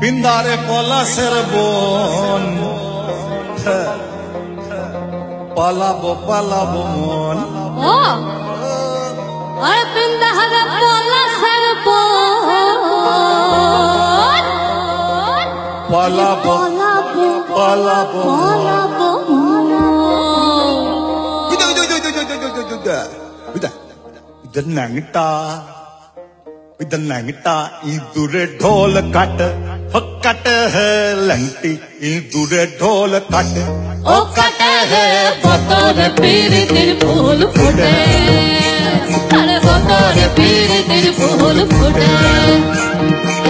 পিন্দারে পলাশের বন পালাবো পালাবো মন ও আরে পিন্দারে পলাশের বন পালাবো পালাবো পালাবো পালাবো नंगटा दूरे ढोल कट कट है लंगटी दूरे ढोल कट ओ कट है बतौर पीर तेरे फूल फूटे अरे बतौर पीर तेरे फूल फूटे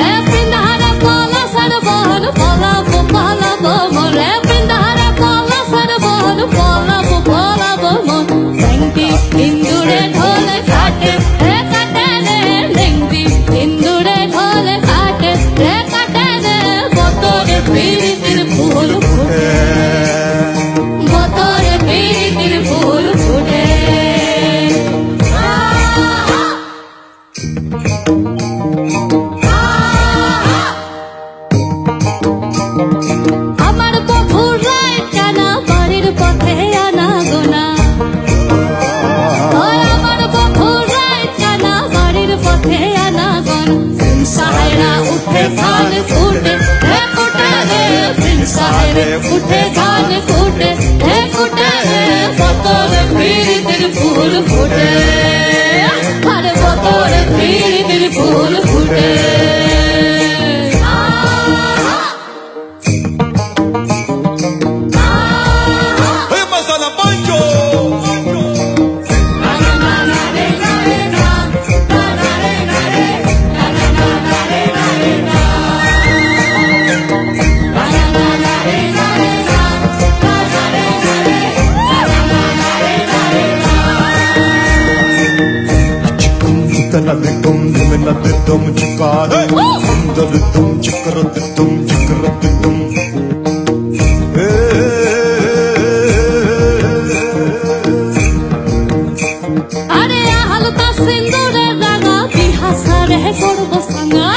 ए पिंधारा पाला सर बहन पालाबो पालाबो मोर ए पिंधारा पाला सर बहन पालाबो पालाबो मोर लंगटी इंदुरे ढोल काटे रे काटे रे लंगटी इंदुरे ढोल काटे रे काटे रे बतौर पीर तेरे फूल फूटे बतौर पीर तेरे फूल फूटे আমার বন্ধুরাই টানা বাড়ির পথে আনা গোনা আমার বন্ধুরাই টানা বাড়ির পথে আনা গোনা সাহেরা উঠে ধান ফুটে হে ফুটে হে সাহেরে উঠে ধান ফুটে হে ফুটে হে বতর পীর তের ফুল ফুটে আরে বতর পীর তের ফুল ফুটে Dum chikara, dum chikara, dum chikara, dum. আরে হালকা সিন্দুরে রাঙা বিহাসারে করব সঙ্গা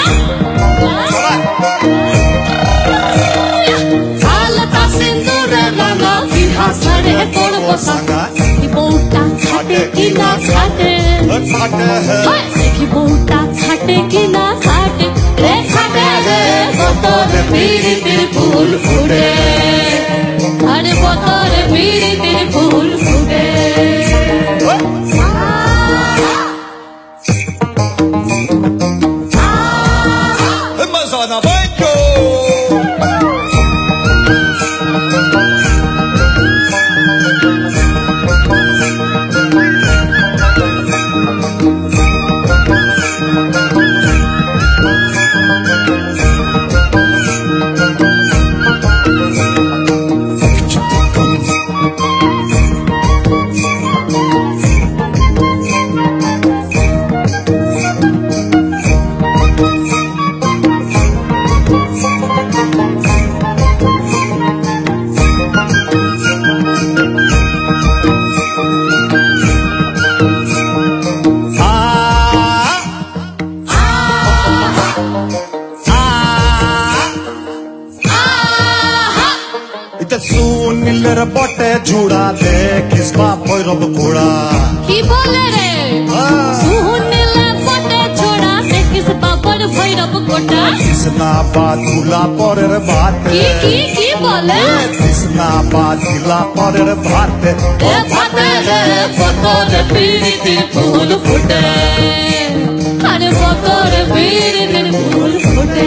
হালকা সিন্দুরে রাঙা বিহাসারে করব সঙ্গা কি বউটা খাটে কি না খাটে কি বউটা খাটে কি না খাটে রে খাটে রে বতর পীর তের ফুল ফুটে আরে বতর পীর তের ফুল ফুটে Mazana Banjo. सुनीलर बटे जुड़ा दे किसका भैरव घोड़ा की बोले रे सुनीलर बटे जुड़ा दे किस बाबर भैरव घोड़ा किसना बात भूला परेर बात की बोले किसना बात भूला परेर बात ए बाते रे बतौर पीर तेर फूल फूटे अरे बतौर पीर तेर फूल फूटे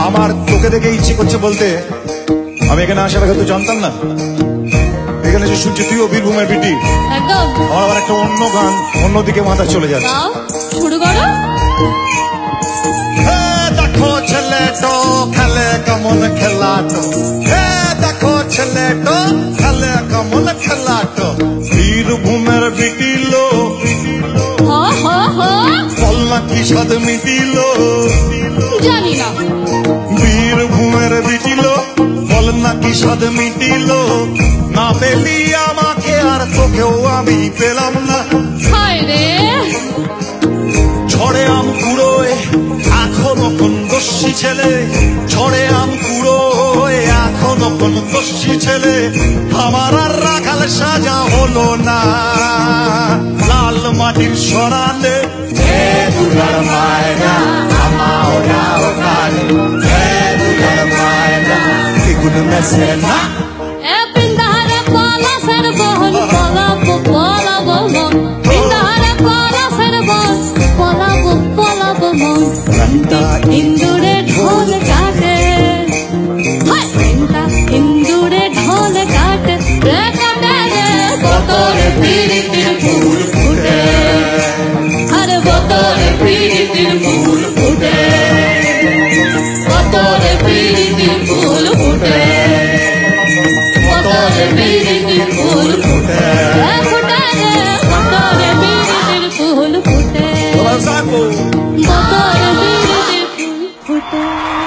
আমার তোকে দেখে ইচ্ছে করছে বলতে আমি এখানে আসার আগে তো জানতাম না এখানে যে শুনছি তুইও বীরভূমের বিটি একদম আমার আবার একটা অন্য গান অন্যদিকে মাথা চলে যাচ্ছে শুরু করো দেখো ছেলে খেলাটো দেখো ছেলেটো খেলে কমল খেলাটো বীরভূমের বিটিল বল না কি স্বাদ মিটিল জানি না বীরভূমের বিটিল বল না কি স্বাদ মিটিল না পেলি আমাকে আর তোকেও আমি পেলাম না হায় রে ঝড়ে আম কুড়োয় এখনো কোন দস্যি ছেলে ঝড়ে আম কুড়োয় এখনো কোন দস্যি ছেলে আমার আর রাখাল সাজা হলো না লাল মাটির সরালে দুলার মায়না আমাও নাও কালে দুলার মায়না এগুলো মেসে না এ পিন্দারে পালা সের বহন পলাবো পলাবো মন পিন্দারে পালা সের বহন পলাবো মন ঘন্টা ইন্দুরে ঢোল কাটে হায় ঘন্টা ইন্দুরে ঢোল কাটে রে কাটে রে বতরে পিরিতির ফুল ফুটে আরে বতরে পিরিতির ফুল ফুটে বতরে পিরিতির ফুল ফুটে বতরে পিরিতির ফুল ফুটে ফুটে রে বতরে পিরিতির ফুল ফুটে সাকো বতরে পিরিতির ফুল ফুটে